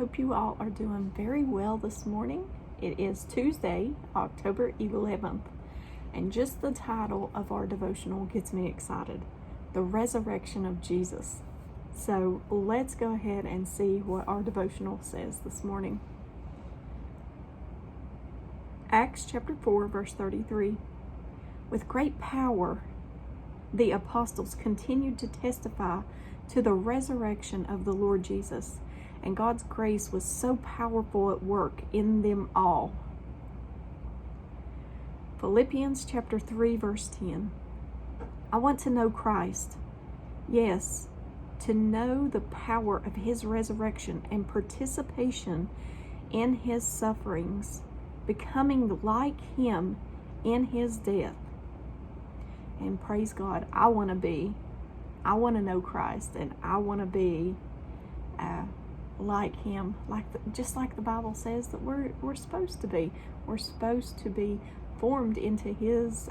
hope you all are doing very well this morning. It is Tuesday, October 11th, and just the title of our devotional gets me excited. The Resurrection of Jesus. So let's go ahead and see what our devotional says this morning. Acts chapter 4, verse 33. With great power, the apostles continued to testify to the resurrection of the Lord Jesus, and God's grace was so powerful at work in them all. Philippians chapter 3, verse 10. I want to know Christ. Yes, to know the power of his resurrection and participation in his sufferings, becoming like him in his death. And praise God, I want to know Christ, and I want to be like him, just like the Bible says that we're supposed to be. We're supposed to be formed into his.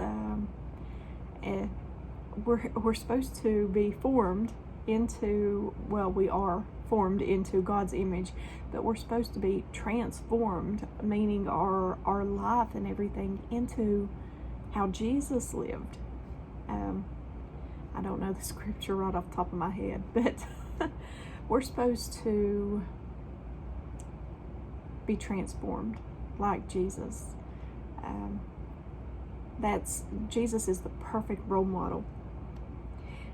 We're supposed to be formed into. Well, we are formed into God's image, but we're supposed to be transformed, meaning our life and everything into how Jesus lived. I don't know the scripture right off the top of my head, but we're supposed to be transformed like Jesus. Jesus is the perfect role model,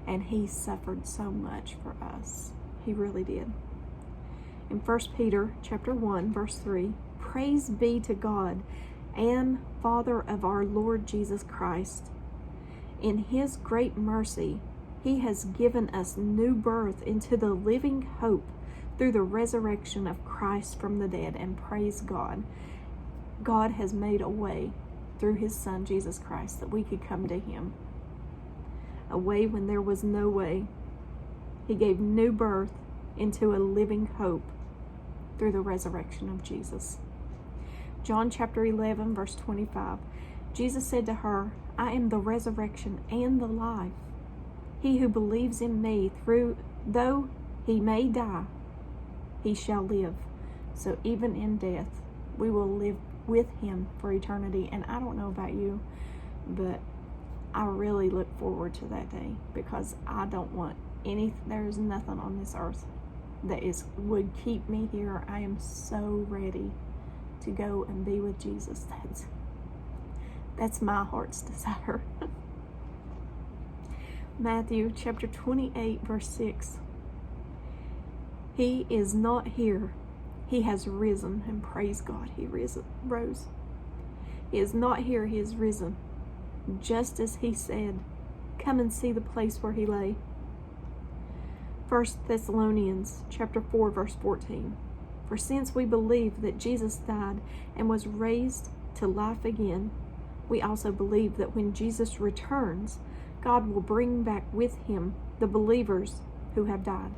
and he suffered so much for us. He really did. In 1 Peter chapter 1, verse 3, praise be to God and Father of our Lord Jesus Christ. In his great mercy, he has given us new birth into the living hope through the resurrection of Christ from the dead. And praise God. God has made a way through his Son, Jesus Christ, that we could come to him. A way when there was no way. He gave new birth into a living hope through the resurrection of Jesus. John chapter 11, verse 25. Jesus said to her, I am the resurrection and the life. He who believes in me, though he may die, he shall live. So even in death, we will live with him for eternity. And I don't know about you, but I really look forward to that day, because I don't want there's nothing on this earth that would keep me here. I am so ready to go and be with Jesus. That's my heart's desire. Matthew chapter 28, verse 6. He is not here. He has risen, and praise God, he rose. He is not here, he is risen. Just as he said, come and see the place where he lay. 1 Thessalonians chapter 4, verse 14. For since we believe that Jesus died and was raised to life again, we also believe that when Jesus returns, God will bring back with him the believers who have died.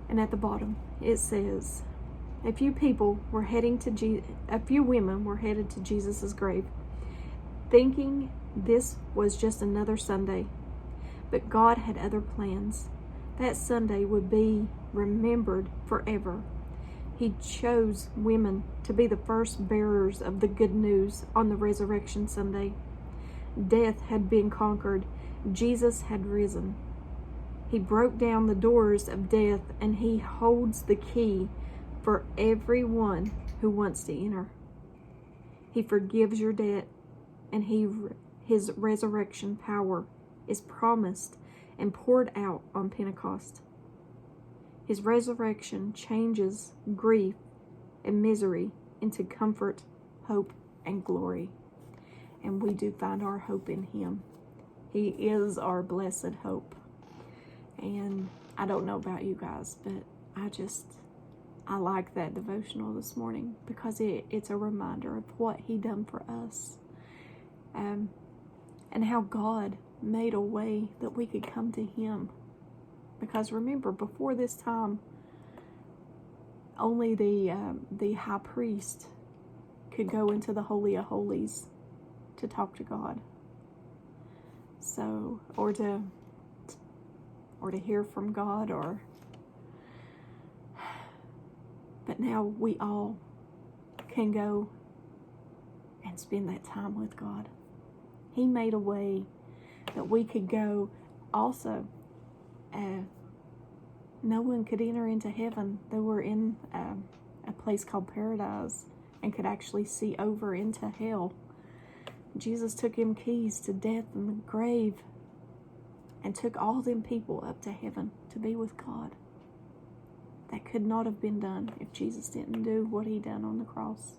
And at the bottom, it says, a few women were headed to Jesus' grave, thinking this was just another Sunday. But God had other plans. That Sunday would be remembered forever. He chose women to be the first bearers of the good news on the Resurrection Sunday. Death had been conquered. Jesus had risen. He broke down the doors of death, and he holds the key for everyone who wants to enter. He forgives your debt, and his resurrection power is promised and poured out on Pentecost. His resurrection changes grief and misery into comfort, hope, and glory. And we do find our hope in him. He is our blessed hope. And I don't know about you guys, but I like that devotional this morning, because it's a reminder of what he done for us. And how God made a way that we could come to him. Because remember, before this time, only the high priest could go into the Holy of Holies to talk to God. So, or to hear from God, or But now we all can go and spend that time with God. He made a way that we could go also. No one could enter into heaven. They were in a place called paradise and could actually see over into hell. Jesus took him keys to death and the grave and took all them people up to heaven to be with God. That could not have been done if Jesus didn't do what he done on the cross.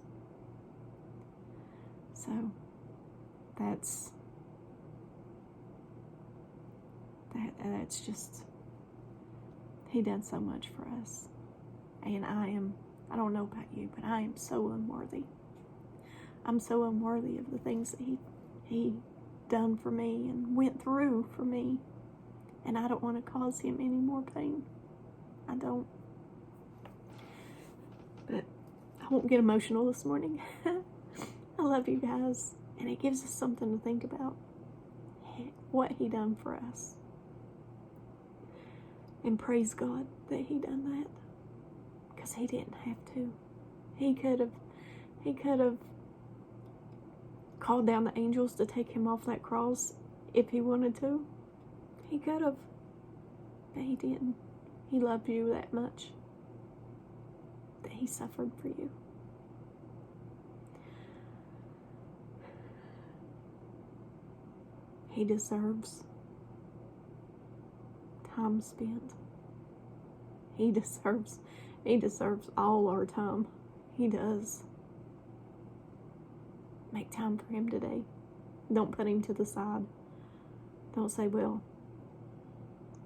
So that's just, he done so much for us. And I don't know about you, but I am so unworthy. I'm so unworthy of the things that he done for me and went through for me. And I don't want to cause him any more pain. I don't. But I won't get emotional this morning. I love you guys. And it gives us something to think about. What he done for us. And praise God that he done that. Because he didn't have to. He could have called down the angels to take him off that cross if he wanted to. He could have. But he didn't. He loved you that much that he suffered for you. He deserves time spent. He deserves all our time. He does. Make time for him today. Don't put him to the side. Don't say, well,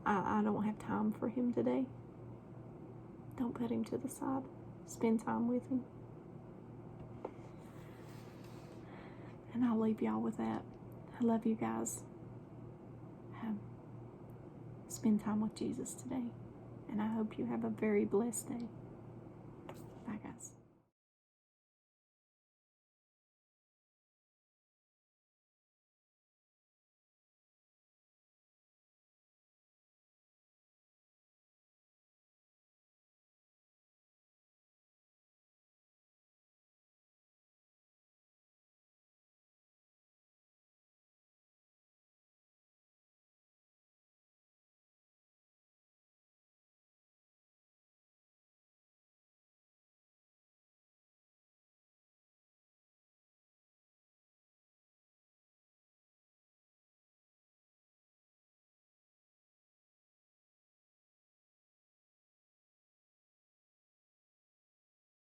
I don't have time for him today. Don't put him to the side. Spend time with him. And I'll leave y'all with that. I love you guys. Spend time with Jesus today. And I hope you have a very blessed day. Bye, guys.